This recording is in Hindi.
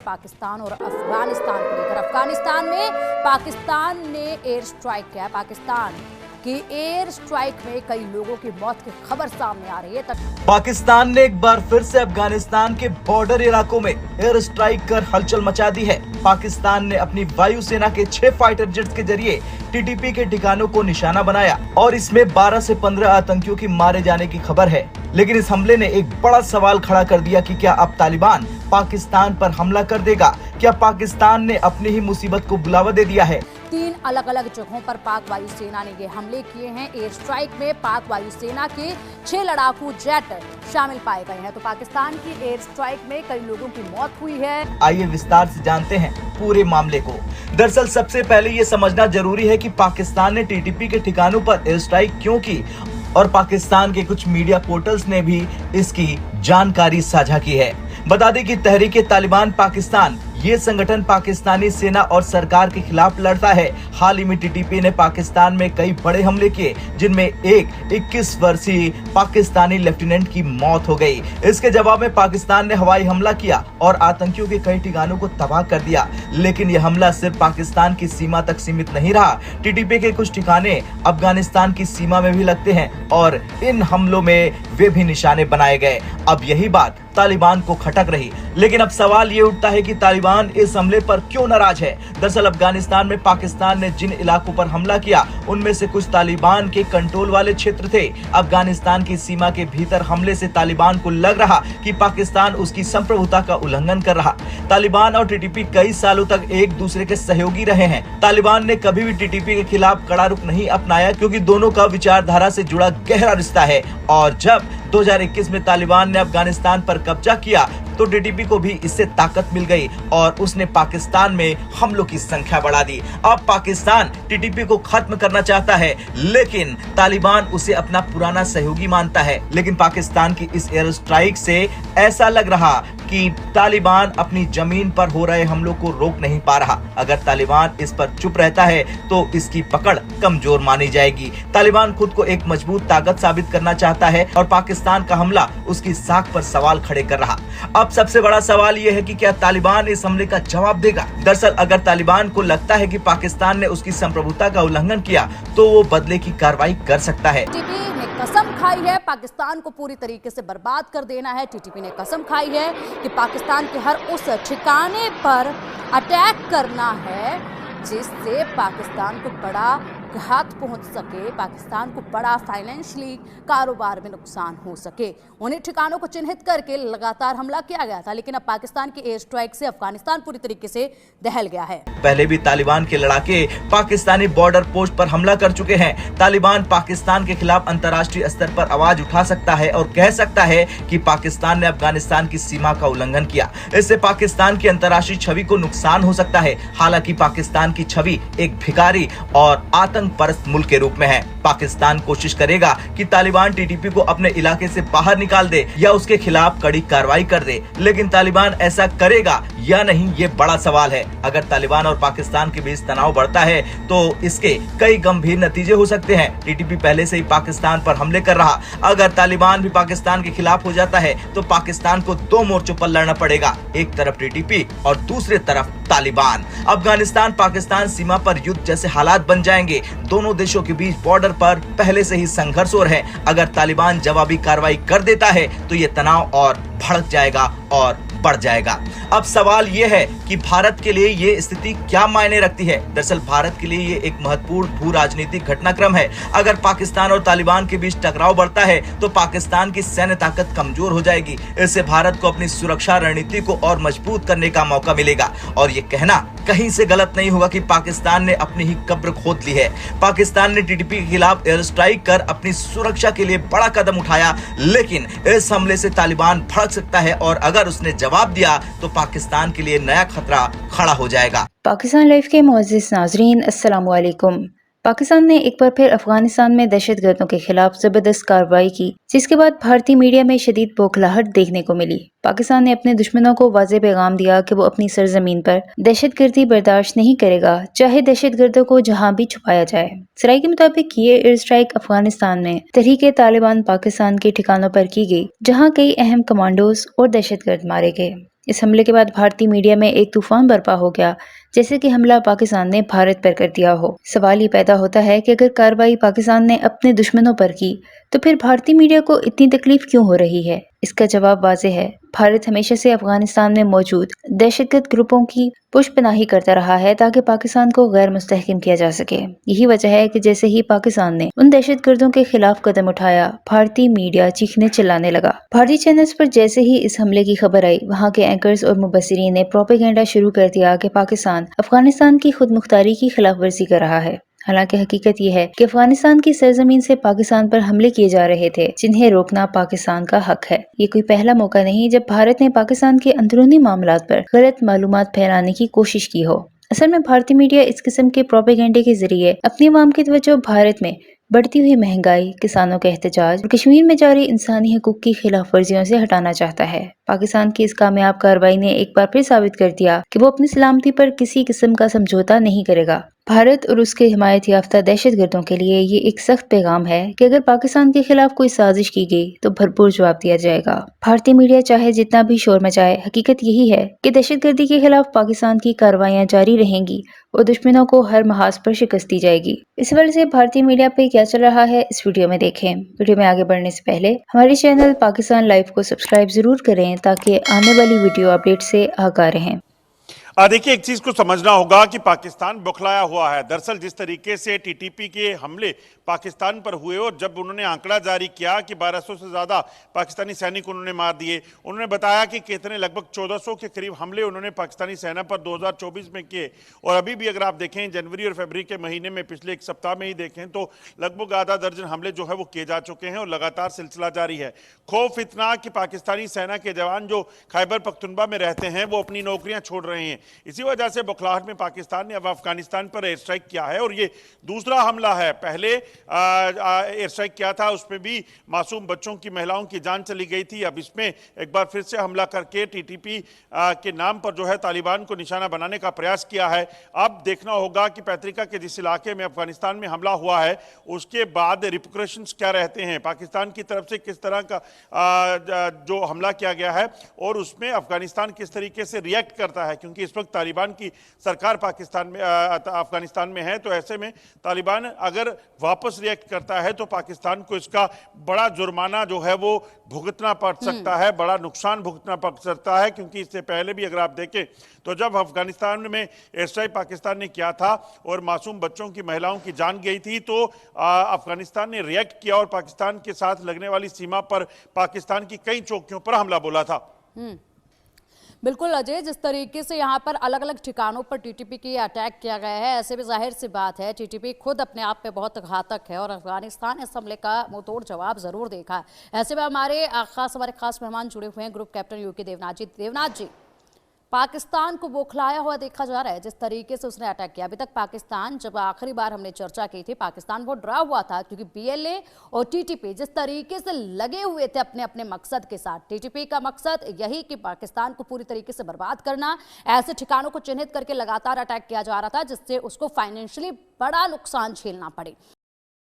पाकिस्तान और अफगानिस्तान को लेकर। अफगानिस्तान में पाकिस्तान ने एयर स्ट्राइक किया। पाकिस्तान की एयर स्ट्राइक में कई लोगों की मौत की खबर सामने आ रही है। पाकिस्तान ने एक बार फिर से अफगानिस्तान के बॉर्डर इलाकों में एयर स्ट्राइक कर हलचल मचा दी है। पाकिस्तान ने अपनी वायुसेना के 6 फाइटर जेट्स के जरिए टीटीपी के ठिकानों को निशाना बनाया और इसमें 12 से 15 आतंकियों की मारे जाने की खबर है। लेकिन इस हमले ने एक बड़ा सवाल खड़ा कर दिया कि क्या अब तालिबान पाकिस्तान पर हमला कर देगा? क्या पाकिस्तान ने अपनी ही मुसीबत को बुलावा दे दिया है? 3 अलग अलग जगहों पर पाक वायुसेना ने ये हमले किए हैं। एयर स्ट्राइक में पाक वायुसेना के 6 लड़ाकू जेट शामिल पाए गए हैं। तो पाकिस्तान की एयर स्ट्राइक में कई लोगों की मौत हुई है। आइए विस्तार से जानते हैं पूरे मामले को। दरअसल सबसे पहले ये समझना जरूरी है कि पाकिस्तान ने टीटीपी के ठिकानों पर एयर स्ट्राइक क्यों की और पाकिस्तान के कुछ मीडिया पोर्टल्स ने भी इसकी जानकारी साझा की है। बता दें कि तहरीक तालिबान पाकिस्तान ये संगठन पाकिस्तानी सेना और सरकार के खिलाफ लड़ता है। हाल ही में टीटीपी ने पाकिस्तान में कई बड़े हमले किए, जिनमें एक 21 वर्षीय पाकिस्तानी लेफ्टिनेंट की मौत हो गई। इसके जवाब में पाकिस्तान ने हवाई हमला किया और आतंकियों के कई ठिकानों को तबाह कर दिया। लेकिन यह हमला सिर्फ पाकिस्तान की सीमा तक सीमित नहीं रहा। टीटीपी के कुछ ठिकाने अफगानिस्तान की सीमा में भी लगते हैं और इन हमलों में वे भी निशाने बनाए गए। अब यही बात तालिबान को खटक रही। लेकिन अब सवाल ये उठता है कि तालिबान इस हमले पर क्यों नाराज है। दरअसल अफगानिस्तान में पाकिस्तान ने जिन इलाकों पर हमला किया उनमें से कुछ तालिबान के कंट्रोल वाले क्षेत्र थे। अफगानिस्तान की सीमा के भीतर हमले से तालिबान को लग रहा कि पाकिस्तान उसकी संप्रभुता का उल्लंघन कर रहा। तालिबान और टीटीपी कई सालों तक एक दूसरे के सहयोगी रहे हैं। तालिबान ने कभी भी टीटीपी के खिलाफ कड़ा रुख नहीं अपनाया, क्योंकि दोनों का विचारधारा से जुड़ा गहरा रिश्ता है। और जब 2021 में तालिबान ने अफगानिस्तान पर कब्जा किया तो टीटीपी को भी इससे ताकत मिल गई और उसने पाकिस्तान में हमलों की संख्या बढ़ा दी। अब पाकिस्तान टीटीपी को खत्म करना चाहता है, लेकिन तालिबान उसे अपना पुराना सहयोगी मानता है। लेकिन पाकिस्तान की इस एयर स्ट्राइक से ऐसा लग रहा कि तालिबान अपनी जमीन पर हो रहे हमलों को रोक नहीं पा रहा। अगर तालिबान इस पर चुप रहता है तो इसकी पकड़ कमजोर मानी जाएगी। तालिबान खुद को एक मजबूत ताकत साबित करना चाहता है और पाकिस्तान का हमला उसकी साख पर सवाल खड़े कर रहा। अब सबसे बड़ा सवाल यह है कि क्या तालिबान इस हमले का जवाब देगा? दरअसल अगर तालिबान को लगता है कि पाकिस्तान ने उसकी संप्रभुता का उल्लंघन किया तो वो बदले की कार्रवाई कर सकता है। टीटीपी ने कसम खाई है पाकिस्तान को पूरी तरीके से बर्बाद कर देना है। टीटीपी ने कसम खाई है कि पाकिस्तान के हर उस ठिकाने पर अटैक करना है जिससे पाकिस्तान को बड़ा घात पहुंच सके, पाकिस्तान को बड़ा फाइनेंशियली कारोबार में नुकसान हो सके। उन्हीं ठिकानों को चिन्हित करके लगातार हमला किया गया था। लेकिन अब पाकिस्तान की एयर स्ट्राइक से अफगानिस्तान पूरी तरीके से दहल गया है। पहले भी तालिबान के लड़ाके पाकिस्तानी बॉर्डर पोस्ट पर हमला कर चुके हैं। तालिबान पाकिस्तान के खिलाफ अंतर्राष्ट्रीय स्तर पर आवाज उठा सकता है और कह सकता है कि पाकिस्तान ने अफगानिस्तान की सीमा का उल्लंघन किया। इससे पाकिस्तान की अंतर्राष्ट्रीय छवि को नुकसान हो सकता है। हालांकि पाकिस्तान की छवि एक भिखारी और परस्त मुल्क के रूप में है। पाकिस्तान कोशिश करेगा कि तालिबान टीटीपी को अपने इलाके से बाहर निकाल दे या उसके खिलाफ कड़ी कार्रवाई कर दे। लेकिन तालिबान ऐसा करेगा या नहीं, ये बड़ा सवाल है। अगर तालिबान और पाकिस्तान के बीच तनाव बढ़ता है तो इसके कई गंभीर नतीजे हो सकते हैं। टीटीपी पहले से ही पाकिस्तान पर हमले कर रहा। अगर तालिबान भी पाकिस्तान के खिलाफ हो जाता है तो पाकिस्तान को 2 मोर्चों पर लड़ना पड़ेगा, एक तरफ टीटीपी और दूसरे तरफ तालिबान। अफगानिस्तान पाकिस्तान सीमा पर युद्ध जैसे हालात बन जाएंगे। दोनों देशों के बीच बॉर्डर पर पहले से ही संघर्ष हो रहे हैं। अगर तालिबान जवाबी कार्रवाई कर देता है तो ये तनाव और भड़क जाएगा और बढ़ जाएगा। अब सवाल ये है कि भारत के लिए ये स्थिति क्या मायने रखती है। दरअसल भारत के लिए ये एक महत्वपूर्ण भू राजनीतिक घटनाक्रम है। अगर पाकिस्तान और तालिबान के बीच टकराव बढ़ता है तो पाकिस्तान की सैन्य ताकत कमजोर हो जाएगी। इससे भारत को अपनी सुरक्षा रणनीति को और मजबूत करने का मौका मिलेगा। और ये कहना कहीं से गलत नहीं होगा कि पाकिस्तान ने अपनी ही कब्र खोद ली है। पाकिस्तान ने टीटीपी के खिलाफ एयर स्ट्राइक कर अपनी सुरक्षा के लिए बड़ा कदम उठाया, लेकिन इस हमले से तालिबान भड़क सकता है और अगर उसने जवाब दिया तो पाकिस्तान के लिए नया खतरा खड़ा हो जाएगा। पाकिस्तान लाइव के मुअज़्ज़िज़ नाज़रीन, अस्सलाम वालेकुम। पाकिस्तान ने एक बार फिर अफगानिस्तान में दहशतगर्दों के खिलाफ जबरदस्त कार्रवाई की, जिसके बाद भारतीय मीडिया में शदीद बौखलाहट देखने को मिली। पाकिस्तान ने अपने दुश्मनों को वाज़ेह पैगाम दिया कि वो अपनी सरजमीन पर दहशतगर्दी बर्दाश्त नहीं करेगा, चाहे दहशतगर्दों को जहां भी छुपाया जाए। सराय के मुताबिक ये एयर स्ट्राइक अफगानिस्तान में तहरीक तालिबान पाकिस्तान के ठिकानों पर की गई, जहाँ कई अहम कमांडोज और दहशतगर्द मारे गए। इस हमले के बाद भारतीय मीडिया में एक तूफान बर्पा हो गया, जैसे कि हमला पाकिस्तान ने भारत पर कर दिया हो। सवाल ये पैदा होता है कि अगर कार्रवाई पाकिस्तान ने अपने दुश्मनों पर की, तो फिर भारतीय मीडिया को इतनी तकलीफ क्यों हो रही है? इसका जवाब वाज़ेह है। भारत हमेशा से अफगानिस्तान में मौजूद दहशतगर्द ग्रुपों की पुष्पनाही करता रहा है ताकि पाकिस्तान को गैर मुस्तहकम किया जा सके। यही वजह है कि जैसे ही पाकिस्तान ने उन दहशतगर्दों के खिलाफ कदम उठाया, भारतीय मीडिया चीखने चिल्लाने लगा। भारतीय चैनल्स पर जैसे ही इस हमले की खबर आई, वहाँ के एंकर्स और मुबस्सिरीन ने प्रोपेगेंडा शुरू कर दिया कि पाकिस्तान अफगानिस्तान की खुद मुख्तारी की खिलाफ वर्जी कर रहा है। हालांकि हकीकत यह है कि अफगानिस्तान की सरजमीन से पाकिस्तान पर हमले किए जा रहे थे, जिन्हें रोकना पाकिस्तान का हक है। ये कोई पहला मौका नहीं जब भारत ने पाकिस्तान के अंदरूनी मामलात पर गलत मालूमात फैलाने की कोशिश की हो। असल में भारतीय मीडिया इस किस्म के प्रोपेगेंडे के जरिए अपनी अवाम की तवज्जो भारत में बढ़ती हुई महंगाई, किसानों के एहतजाज और कश्मीर में जारी इंसानी हकूक की खिलाफ वर्जियों से हटाना चाहता है। पाकिस्तान की इस कामयाब कार्रवाई ने एक बार फिर साबित कर दिया कि वो अपनी सलामती पर किसी किस्म का समझौता नहीं करेगा। भारत और उसके हिमायत याफ्ता दहशतगर्दों के लिए ये एक सख्त पैगाम है कि अगर पाकिस्तान के खिलाफ कोई साजिश की गई तो भरपूर जवाब दिया जाएगा। भारतीय मीडिया चाहे जितना भी शोर मचाए, हकीकत यही है कि दहशतगर्दी के खिलाफ पाकिस्तान की कार्रवाइयां जारी रहेंगी और दुश्मनों को हर महाज पर शिकस्त दी जाएगी। इस वजह से भारतीय मीडिया पे क्या चल रहा है, इस वीडियो में देखें। वीडियो में आगे बढ़ने से पहले हमारे चैनल पाकिस्तान लाइव को सब्सक्राइब जरूर करें ताकि आने वाली वीडियो अपडेट से आगाह रहें। देखिए, एक चीज को समझना होगा कि पाकिस्तान बौखलाया हुआ है। दरअसल जिस तरीके से टीटीपी के हमले पाकिस्तान पर हुए और जब उन्होंने आंकड़ा जारी किया कि 1200 से ज्यादा पाकिस्तानी सैनिक उन्होंने मार दिए, उन्होंने बताया कि कितने लगभग 1400 के करीब हमले उन्होंने पाकिस्तानी सेना पर 2024 में किए। और अभी भी अगर आप देखें जनवरी और फरवरी के महीने में, पिछले एक सप्ताह में ही देखें तो लगभग आधा दर्जन हमले जो है वो किए जा चुके हैं और लगातार सिलसिला जारी है। खौफ इतना कि पाकिस्तानी सेना के जवान जो खैबर पख्तूनख्वा में रहते हैं वो अपनी नौकरियां छोड़ रहे हैं। इसी वजह से बौखलाहट में पाकिस्तान ने अब अफगानिस्तान पर एयर स्ट्राइक किया है और ये दूसरा हमला है। पहले एयर स्ट्राइक किया था, उसमें भी मासूम बच्चों की, महिलाओं की जान चली गई थी। अब इसमें एक बार फिर से हमला करके टीटीपी के नाम पर जो है तालिबान को निशाना बनाने का प्रयास किया है। अब देखना होगा कि पैतृका के जिस इलाके में अफगानिस्तान में हमला हुआ है उसके बाद रिपरकशंस क्या रहते हैं, पाकिस्तान की तरफ से किस तरह का जो हमला किया गया है और उसमें अफगानिस्तान किस तरीके से रिएक्ट करता है, क्योंकि इस वक्त तालिबान की सरकार पाकिस्तान में अफगानिस्तान में है। तो ऐसे में तालिबान अगर वापस रिएक्ट करता है तो पाकिस्तान को इसका बड़ा जुर्माना जो है वो भुगतना पड़ सकता है, बड़ा नुकसान भुगतना पड़ सकता है। क्योंकि इससे पहले भी अगर आप देखें तो जब अफगानिस्तान में एयर स्ट्राइक पाकिस्तान ने किया था और मासूम बच्चों की, महिलाओं की जान गई थी तो अफगानिस्तान ने रिएक्ट किया और पाकिस्तान के साथ लगने वाली सीमा पर पाकिस्तान की कई चौकियों पर हमला बोला था। बिल्कुल अजय, जिस तरीके से यहाँ पर अलग अलग ठिकानों पर टीटीपी की अटैक किया गया है, ऐसे में जाहिर सी बात है टीटीपी खुद अपने आप में बहुत घातक है और अफगानिस्तान इस हमले का मुंहतोड़ जवाब जरूर देखा है। ऐसे में हमारे खास मेहमान जुड़े हुए हैं, ग्रुप कैप्टन यूके देवनाथ जी। देवनाथ जी, पाकिस्तान को बौखलाया हुआ देखा जा रहा है जिस तरीके से उसने अटैक किया। अभी तक पाकिस्तान, जब आखिरी बार हमने चर्चा की थी, पाकिस्तान वो डरा हुआ था क्योंकि बीएलए और टीटीपी जिस तरीके से लगे हुए थे अपने अपने मकसद के साथ। टीटीपी का मकसद यही कि पाकिस्तान को पूरी तरीके से बर्बाद करना, ऐसे ठिकानों को चिन्हित करके लगातार अटैक किया जा रहा था जिससे उसको फाइनेंशियली बड़ा नुकसान झेलना पड़े।